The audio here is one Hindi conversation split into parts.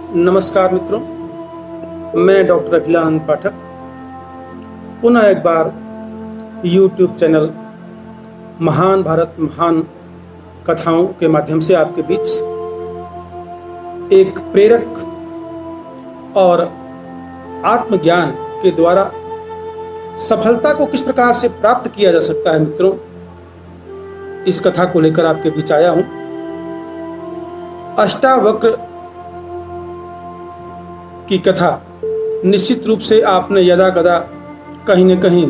नमस्कार मित्रों, मैं डॉक्टर अखिलानंद पाठक पुनः एक बार YouTube चैनल महान भारत महान कथाओं के माध्यम से आपके बीच एक प्रेरक और आत्मज्ञान के द्वारा सफलता को किस प्रकार से प्राप्त किया जा सकता है मित्रों, इस कथा को लेकर आपके बीच आया हूं। अष्टावक्र की कथा निश्चित रूप से आपने यदा कदा कहीं न कहीं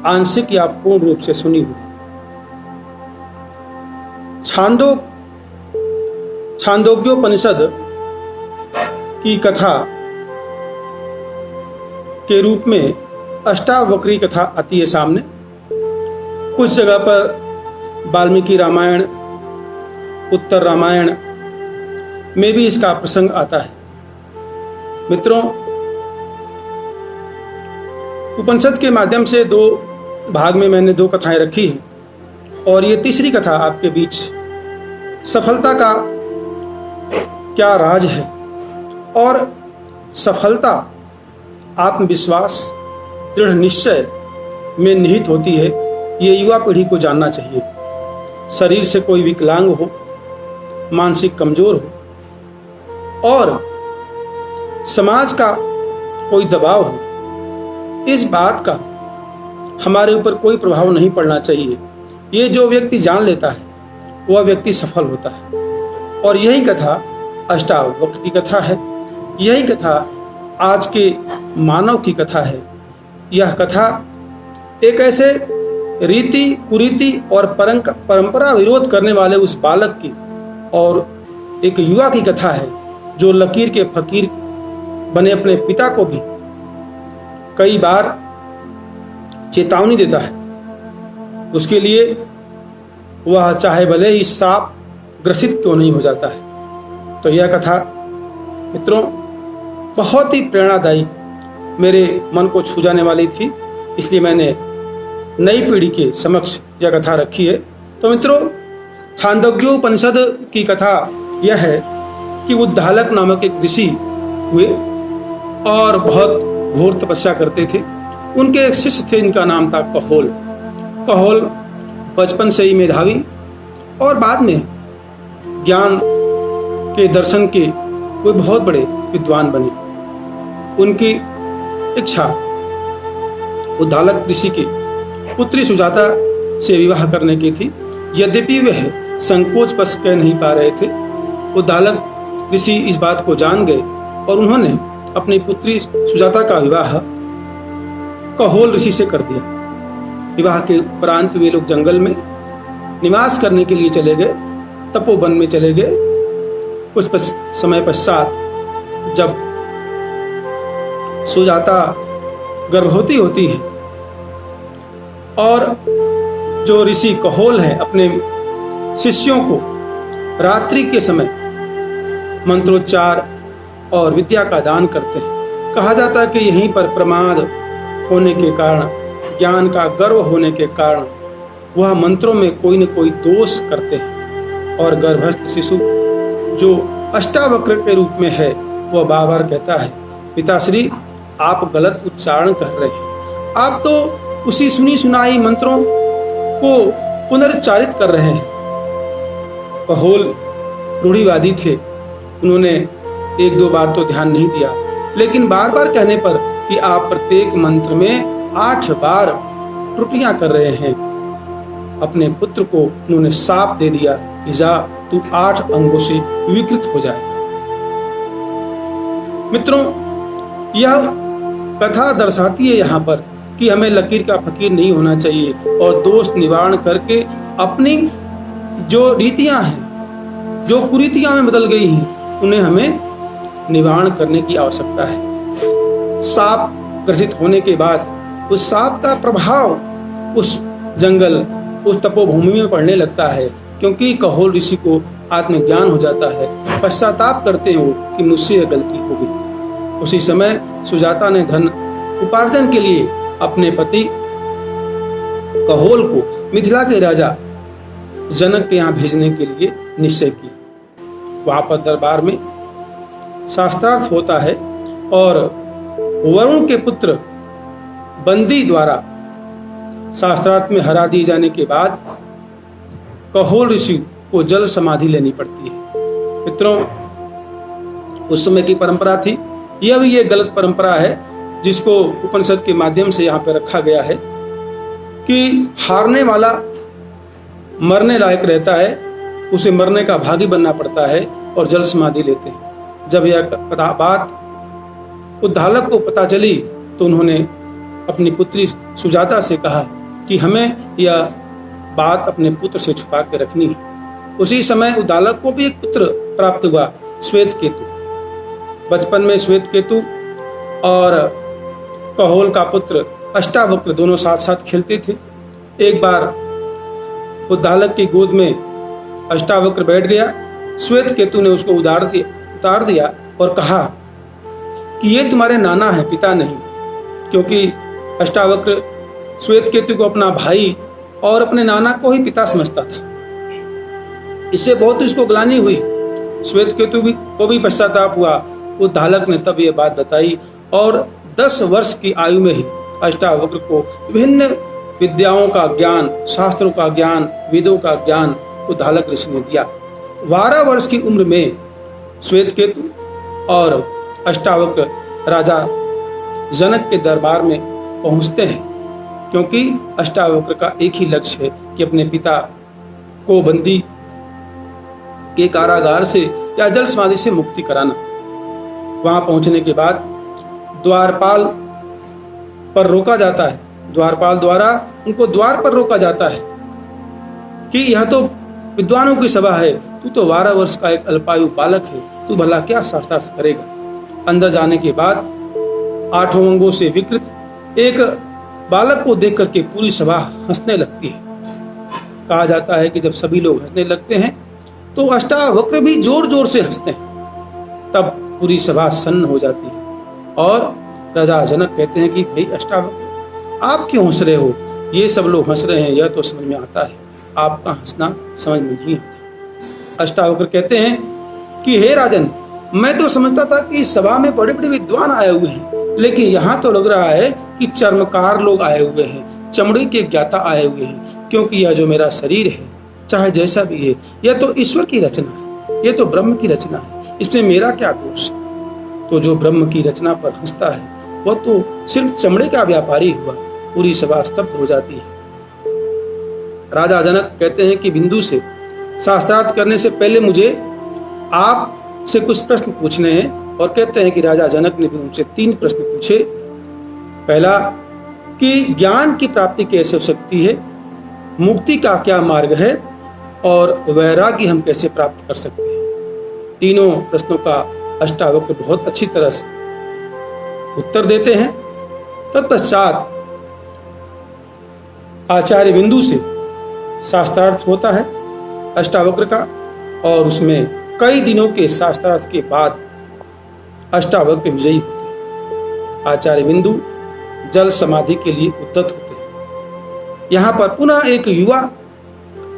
आंशिक या पूर्ण रूप से सुनी होगी। छांदोग्योपनिषद की कथा के रूप में अष्टावक्री कथा आती है सामने। कुछ जगह पर वाल्मीकि रामायण, उत्तर रामायण में भी इसका प्रसंग आता है। मित्रों, उपनिषद के माध्यम से दो भाग में मैंने दो कथाएं रखी हैं और ये तीसरी कथा आपके बीच सफलता का क्या राज है और सफलता आत्मविश्वास, दृढ़ निश्चय में निहित होती है, ये युवा पीढ़ी को जानना चाहिए। शरीर से कोई विकलांग हो, मानसिक कमजोर हो और समाज का कोई दबाव हो, इस बात का हमारे ऊपर कोई प्रभाव नहीं पड़ना चाहिए। ये जो व्यक्ति जान लेता है वह व्यक्ति सफल होता है। और यही कथा अष्टावक्र की कथा है, यही कथा आज के मानव की कथा है। यह कथा एक ऐसे रीति कुरीति और परंपरा विरोध करने वाले उस बालक की और एक युवा की कथा है जो लकीर के फकीर बने अपने पिता को भी कई बार चेतावनी देता है। उसके लिए वह चाहे भले ही सांप ग्रसित क्यों नहीं हो जाता है। तो यह कथा मित्रों बहुत ही प्रेरणादायी, मेरे मन को छू जाने वाली थी, इसलिए मैंने नई पीढ़ी के समक्ष यह कथा रखी है। तो मित्रों, छांदोग्योपनिषद की कथा यह है कि उद्दालक नामक एक ऋषि हुए और बहुत घोर तपस्या करते थे। उनके एक शिष्य थे, इनका नाम था कहोल। कहोल बचपन से ही मेधावी और बाद में ज्ञान के दर्शन के कोई बहुत बड़े विद्वान बने। उनकी इच्छा उद्दालक ऋषि की पुत्री सुजाता से विवाह करने की थी। यद्यपि वह संकोच बस कह नहीं पा रहे थे, उद्दालक ऋषि इस बात को जान गए और उन्होंने अपनी पुत्री सुजाता का विवाह कहोल ऋषि से कर दिया। विवाह के उपरांत वे लोग जंगल में निवास करने के लिए चले गए, तपोवन में चले गए। कुछ समय पश्चात जब सुजाता गर्भवती होती है और जो ऋषि कहोल है अपने शिष्यों को रात्रि के समय मंत्रोच्चार और विद्या का दान करते हैं। कहा जाता है कि यहीं पर प्रमाद होने के कारण, ज्ञान का गर्व होने के कारण वह मंत्रों में कोई न कोई दोष करते हैं और गर्भस्थ शिशु जो अष्टावक्र के रूप में है वह बार बार कहता है, पिताश्री आप गलत उच्चारण कर रहे हैं, आप तो उसी सुनी सुनाई मंत्रों को पुनरुच्चारित कर रहे हैं। कहोल रूढ़िवादी थे, उन्होंने एक दो बार तो ध्यान नहीं दिया, लेकिन बार बार कहने पर कि आप प्रत्येक मंत्र में 8 बार त्रुटियां कर रहे हैं, अपने पुत्र को उन्होंने शाप दे दिया कि जा तू 8 अंगों से विकृत हो जाएगा। मित्रों, यह कथा दर्शाती है यहाँ पर कि हमें लकीर का फकीर नहीं होना चाहिए और दोष निवारण करके अपनी जो रीतियां हैं, जो कुरीतियां में बदल गई हैं, उन्हें हमें निवारण करने की आवश्यकता है। सांप ग्रसित होने के बाद उस सांप का प्रभाव उस जंगल, उस तपोभूमि में पड़ने लगता है, क्योंकि कहोल ऋषि को आत्मज्ञान हो जाता है। पश्चाताप करते हो कि मुझसे यह गलती हो गई। उसी समय सुजाता ने धन उपार्जन के लिए अपने पति कहोल को मिथिला के राजा जनक के यहाँ भेजने के लिए निश्चय किया। वहां पर दरबार में शास्त्रार्थ होता है और वरुण के पुत्र बंदी द्वारा शास्त्रार्थ में हरा दिए जाने के बाद कहोल ऋषि को जल समाधि लेनी पड़ती है। मित्रों, उस समय की परंपरा थी। यह भी ये गलत परंपरा है जिसको उपनिषद के माध्यम से यहाँ पे रखा गया है कि हारने वाला मरने लायक रहता है, उसे मरने का भागी बनना पड़ता है और जल समाधि लेते हैं। जब यह बात उद्धालक को पता चली तो उन्होंने अपनी पुत्री सुजाता से कहा कि हमें यह बात अपने पुत्र से छुपा के रखनी है। उसी समय उद्धालक को भी एक पुत्र प्राप्त हुआ, श्वेत केतु। बचपन में श्वेत केतु और कहोल का पुत्र अष्टावक्र दोनों साथ साथ खेलते थे। एक बार उद्धालक की गोद में अष्टावक्र बैठ गया। श्वेत केतु ने उसको उतार दिया और कहा कि ये तुम्हारे नाना है, पिता नहीं, क्योंकि अष्टावक्र श्वेत केतु को अपना भाई और अपने नाना को ही पिता समझता था। इससे बहुत इसको ग्लानि हुई। श्वेत केतु को भी पश्चाताप हुआ। उद्धालक ने तब ये बात बताई और 10 वर्ष की आयु में ही अष्टावक्र को विभिन्न विद्याओं का ज्ञान, शास्त्रों का ज्ञान, वेदों का ज्ञान उद्धालक ऋषि ने दिया। 12 वर्ष की उम्र में श्वेत केतु और अष्टावक्र राजा जनक के दरबार में पहुंचते हैं, क्योंकि अष्टावक्र का एक ही लक्ष्य है कि अपने पिता को बंदी के कारागार से या जल समाधि से मुक्ति कराना। वहां पहुंचने के बाद द्वारपाल पर रोका जाता है। द्वारपाल द्वारा उनको द्वार पर रोका जाता है कि यह तो विद्वानों की सभा है, तू तो 12 वर्ष का एक अल्पायु बालक है, तू भला क्या शास्त्रार्थ करेगा। अंदर जाने के बाद 8 अंगों से विकृत एक बालक को देख करके पूरी सभा हंसने लगती है। कहा जाता है कि जब सभी लोग हंसने लगते हैं तो अष्टावक्र भी जोर जोर से हंसते हैं। तब पूरी सभा सन्न हो जाती है और राजा जनक कहते हैं कि भाई अष्टावक्र, आप क्यों हंस रहे हो? ये सब लोग हंस रहे हैं, यह तो समझ में आता है, आपका हंसना समझ में नहीं आता। अष्टावक्र कहते हैं कि हे राजन, मैं तो समझता था कि इस सभा में बड़े बड़े विद्वान आए हुए हैं, लेकिन यहाँ तो लग रहा है कि चर्मकार लोग आए हुए हैं, चमड़े के ज्ञाता आए हुए हैं, क्योंकि यह जो मेरा शरीर है, चाहे जैसा भी है, यह तो ईश्वर की रचना है, यह तो ब्रह्म की रचना है, इसमें मेरा क्या दोष? तो जो ब्रह्म की रचना पर हंसता है वह तो सिर्फ चमड़े का व्यापारी हुआ। पूरी सभा स्तब्ध हो जाती है। राजा जनक कहते हैं कि बिंदु से शास्त्रार्थ करने से पहले मुझे आप से कुछ प्रश्न पूछने हैं, और कहते हैं कि राजा जनक ने भी उनसे 3 प्रश्न पूछे। पहला कि ज्ञान की प्राप्ति कैसे हो सकती है, मुक्ति का क्या मार्ग है, और वैराग्य हम कैसे प्राप्त कर सकते हैं। तीनों प्रश्नों का अष्टावक्र बहुत अच्छी तरह से उत्तर देते हैं। तत्पश्चात आचार्य बिंदु से शास्त्रार्थ होता है अष्टावक्र का, और उसमें कई दिनों के शास्त्रार्थ के बाद अष्टावक्र विजयी होते हैं। आचार्य बिंदु जल समाधि के लिए उद्यत होते हैं। यहाँ पर पुनः एक युवा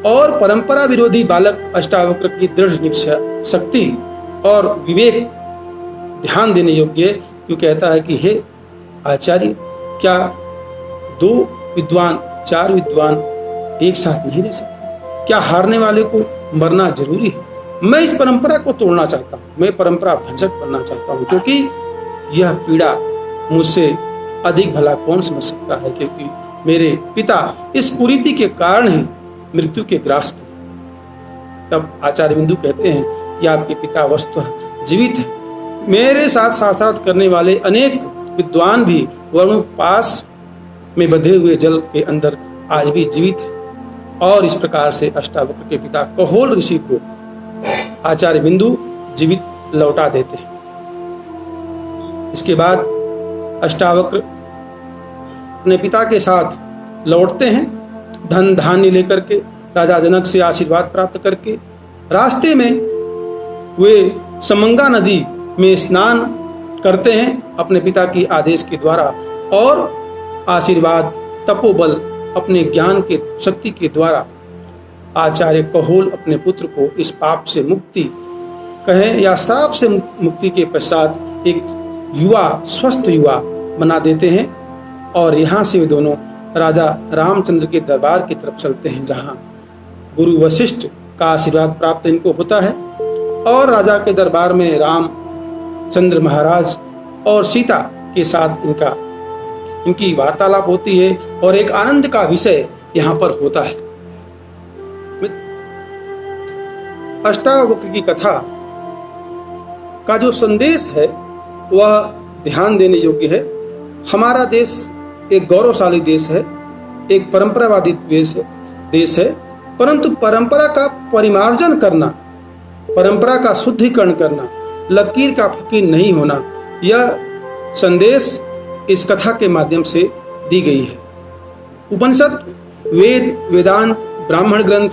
और परंपरा विरोधी बालक अष्टावक्र की दृढ़ निश्चय शक्ति और विवेक ध्यान देने योग्य है, क्यों कहता है कि हे आचार्य, क्या 2 विद्वान 4 विद्वान एक साथ नहीं रह सकते? क्या हारने वाले को मरना जरूरी है? मैं इस परंपरा को तोड़ना चाहता हूँ, मैं परंपरा भंजक बनना चाहता हूँ, क्योंकि यह पीड़ा मुझसे अधिक भला कौन समझ सकता है, क्योंकि मेरे पिता इस कुरीति के कारण ही मृत्यु के ग्रास में। तब आचार्य बिंदु कहते हैं कि आपके पिता वस्तुतः जीवित है। मेरे साथ शास्त्रार्थ करने वाले अनेक विद्वान भी वरुण पास में बंधे हुए जल के अंदर आज भी जीवित है। और इस प्रकार से अष्टावक्र के पिता कहोल ऋषि को आचार्य बिंदु जीवित लौटा देते हैं। इसके बाद अष्टावक्र अपने पिता के साथ लौटते हैं, धन धान्य लेकर के, राजा जनक से आशीर्वाद प्राप्त करके। रास्ते में वे समंगा नदी में स्नान करते हैं अपने पिता की आदेश के द्वारा, और आशीर्वाद तपोबल अपने ज्ञान के शक्ति के द्वारा आचार्य कहोल अपने पुत्र को इस पाप से मुक्ति कहें या श्राप से मुक्ति के पश्चात एक युवा, स्वस्थ युवा बना देते हैं। और यहाँ से वे दोनों राजा रामचंद्र के दरबार की तरफ चलते हैं, जहाँ गुरु वशिष्ठ का आशीर्वाद प्राप्त इनको होता है। और राजा के दरबार में रामचंद्र महाराज और सीता के साथ इनकी वार्तालाप होती है और एक आनंद का विषय यहाँ पर होता है। अष्टावक्र की कथा का जो संदेश है वह ध्यान देने योग्य है। हमारा देश एक गौरवशाली देश है, एक परंपरावादी देश है, परंतु परंपरा का परिमार्जन करना, परंपरा का शुद्धिकरण करना, लकीर का फकीर नहीं होना, यह संदेश इस कथा के माध्यम से दी गई है। उपनिषद, वेद, वेदांत, ब्राह्मण ग्रंथ,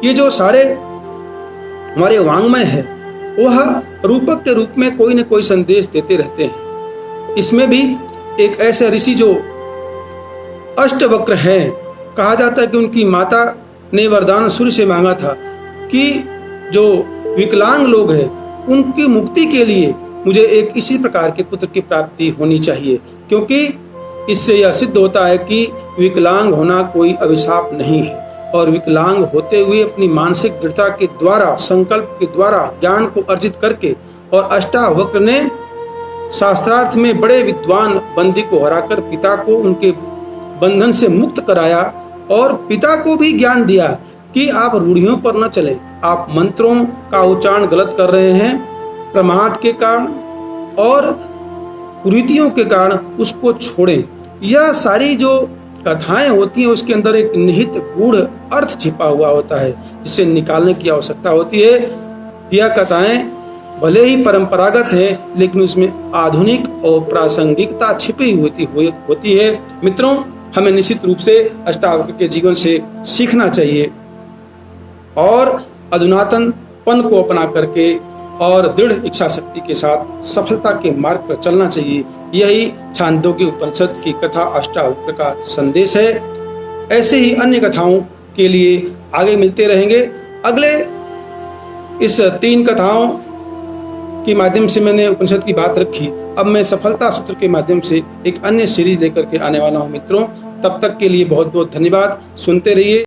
ये जो सारे हमारे वांग्मय है वह रूपक के रूप में कोई न कोई संदेश देते रहते हैं। इसमें भी एक ऐसे ऋषि जो अष्टवक्र हैं, कहा जाता है कि उनकी माता ने वरदान सूर्य से मांगा था कि जो विकलांग लोग हैं उनकी मुक्ति के लिए मुझे एक इसी प्रकार के पुत्र की प्राप्ति होनी चाहिए, क्योंकि इससे यह सिद्ध होता है कि विकलांग होना कोई अभिशाप नहीं है। और विकलांग होते हुए अपनी मानसिक दृढ़ता के द्वारा, संकल्प के द्वारा ज्ञान को अर्जित करके, और अष्टावक्र ने शास्त्रार्थ में बड़े विद्वान बंदी को हराकर पिता को उनके बंधन से मुक्त कराया और पिता को भी ज्ञान दिया कि आप रूढ़ियों पर न चलें, आप मंत्रों का उच्चारण गलत कर रहे हैं, प्रमाद के कारण और कुरीतियों के कारण उसको छोड़ें। यह सारी जो कथाएं होती हैं उसके अंदर एक निहित गूढ़ अर्थ छिपा हुआ होता है, जिसे निकालने की आवश्यकता होती है। यह कथाएं भले ही परंपरागत है, लेकिन उसमें आधुनिक और प्रासंगिकता छिपी होती है। मित्रों, हमें निश्चित रूप से अष्टावक्र के जीवन से सीखना चाहिए और अधुनातनपन को अपना करके और दृढ़ इच्छा शक्ति के साथ सफलता के मार्ग पर चलना चाहिए। यही छांदोग्य उपनिषद की कथा अष्टावक्र का संदेश है। ऐसे ही अन्य कथाओं के लिए आगे मिलते रहेंगे। अगले इस 3 कथाओं के माध्यम से मैंने उपनिषद की बात रखी। अब मैं सफलता सूत्र के माध्यम से एक अन्य सीरीज लेकर के आने वाला हूं मित्रों। तब तक के लिए बहुत बहुत धन्यवाद। सुनते रहिए।